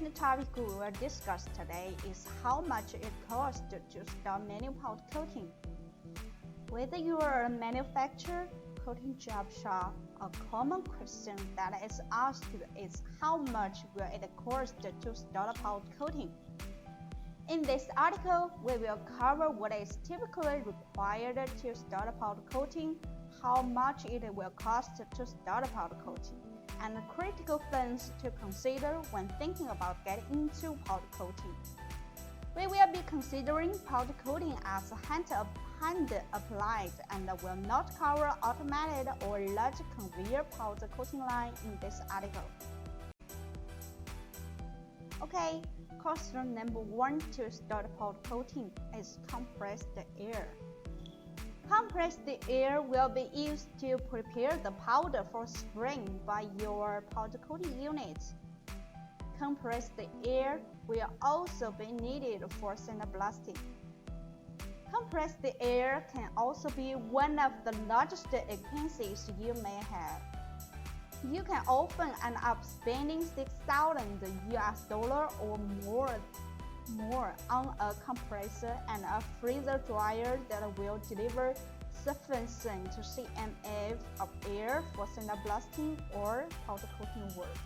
second topic we will discuss today is how much it costs to start manual powder coating. Whether you are a manufacturer, coating job shop, a common question that is asked is how much will it cost to start powder coating. In this article, we will cover what is typically required to start powder coating, how much it will cost to start powder coating, and critical things to consider when thinking about getting into powder coating. We will be considering powder coating as hand applied and will not cover automated or large conveyor powder coating line in this article. Okay, question number 1 to start powder coating is compressed air. Compressed air will be used to prepare the powder for spraying by your powder coating unit. Compressed air will also be needed for sandblasting. Compressed air can also be one of the largest expenses you may have. You can often end up spending $6,000 or more on a compressor and a freezer dryer that will deliver sufficient cm of air for sandblasting or powder coating work.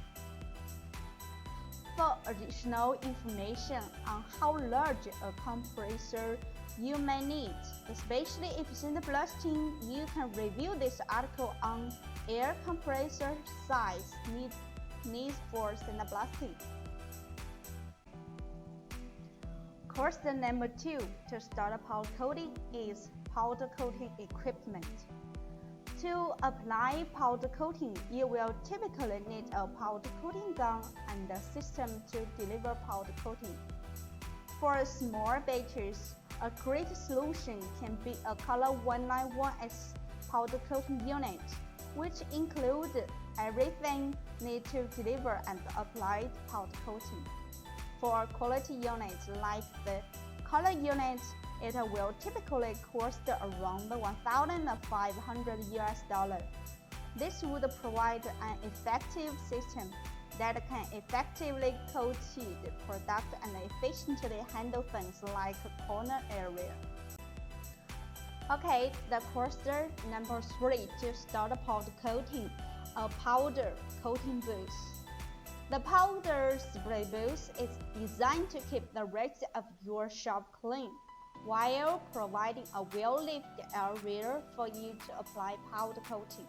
For additional information on how large a compressor you may need, especially if sandblasting, you can review this article on air compressor size needs for sandblasting. Question number 2 to start powder coating is powder coating equipment. To apply powder coating, you will typically need a powder coating gun and a system to deliver powder coating. For small batches, a great solution can be a COLO&KAFAN powder coating unit, which includes everything needed to deliver and apply powder coating. For quality units like the color unit, it will typically cost around $1,500. This would provide an effective system that can effectively coat the product and efficiently handle things like corner area. Okay, the question number 3 to start powder coating, a powder coating booth. The powder spray booth is designed to keep the rest of your shop clean, while providing a well-lit area for you to apply powder coating.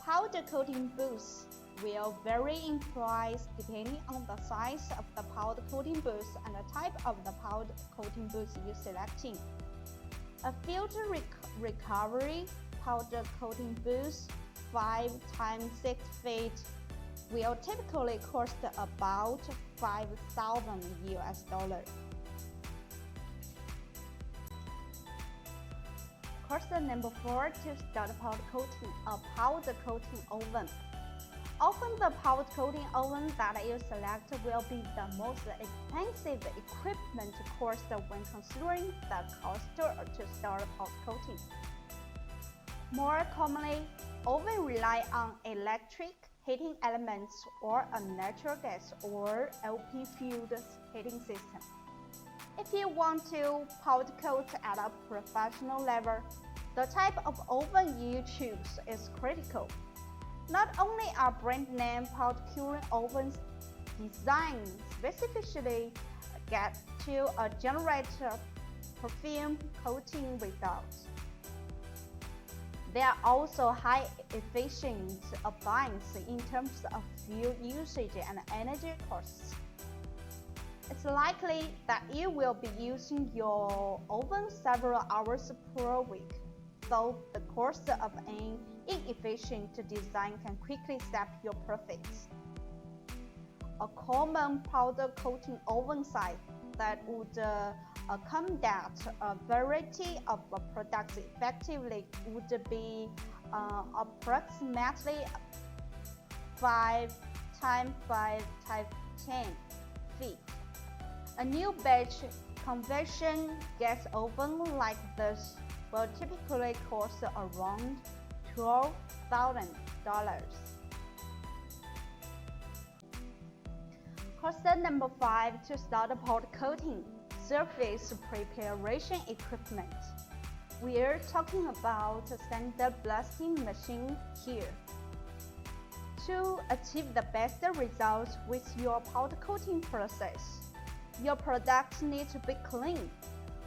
Powder coating booths will vary in price depending on the size of the powder coating booth and the type of the powder coating booth you're selecting. A filter recovery powder coating booth 5 x 6 feet will typically cost about $5,000. Question number 4 to start powder coating, a powder coating oven. Often the powder coating oven that you select will be the most expensive equipment cost when considering the cost to start powder coating. More commonly, ovens rely on electric heating elements or a natural gas or LP fueled heating system. If you want to powder coat at a professional level, the type of oven you choose is critical. Not only are brand name powder curing ovens designed specifically to generate perfume coating results, they are also high efficient appliances in terms of fuel usage and energy costs. It's likely that you will be using your oven several hours per week, so the cost of an inefficient design can quickly sap your profits. A common powder coating oven size that would accommodate a variety of products effectively would be approximately 5 x 5 x 10 feet. A new batch convection gas oven like this will typically cost around $12,000. Question number 5 to start powder coating, surface preparation equipment. We are talking about sandblasting machine here. To achieve the best results with your powder coating process, your products need to be clean.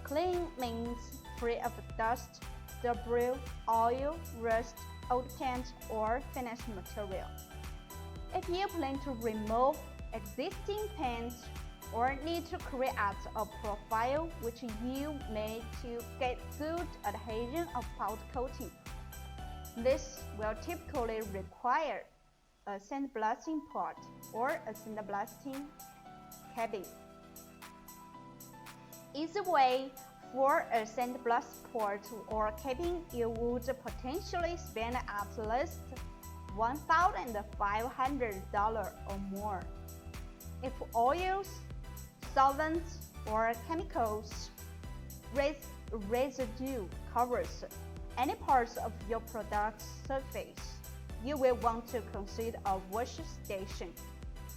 Clean means free of dust, debris, oil, rust, old paint, or finished material. If you plan to remove existing paint or need to create a profile which you made to get good adhesion of powder coating, this will typically require a sandblasting pot or a sandblasting cabin. Either way, for a sandblast pot or cabin, you would potentially spend at least $1,500 or more. If oils, solvents, or chemicals residue covers any parts of your product's surface, you will want to consider a wash station.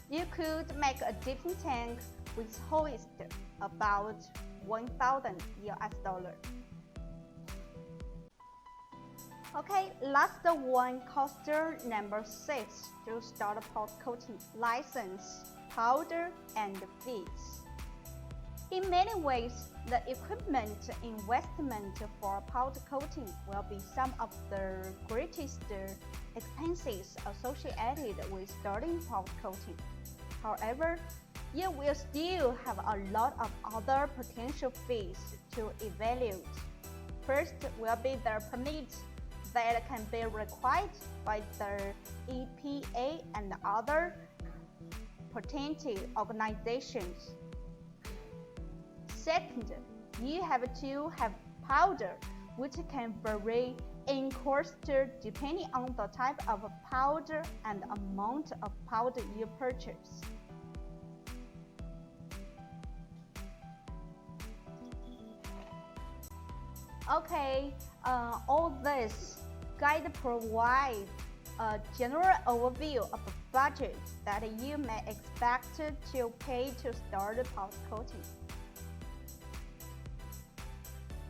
You could make a dipping tank with hoist about $1,000 US. Okay, last one, question number 6 to start powder coating, license, powder, and fees. In many ways, the equipment investment for powder coating will be some of the greatest expenses associated with starting powder coating. However, you will still have a lot of other potential fees to evaluate. First will be the permits that can be required by the EPA and other patent organizations. Second, you have to have powder, which can vary in cost depending on the type of powder and amount of powder you purchase. Okay, all this guide provides a general overview of the budget that you may expect to pay to start powder coating.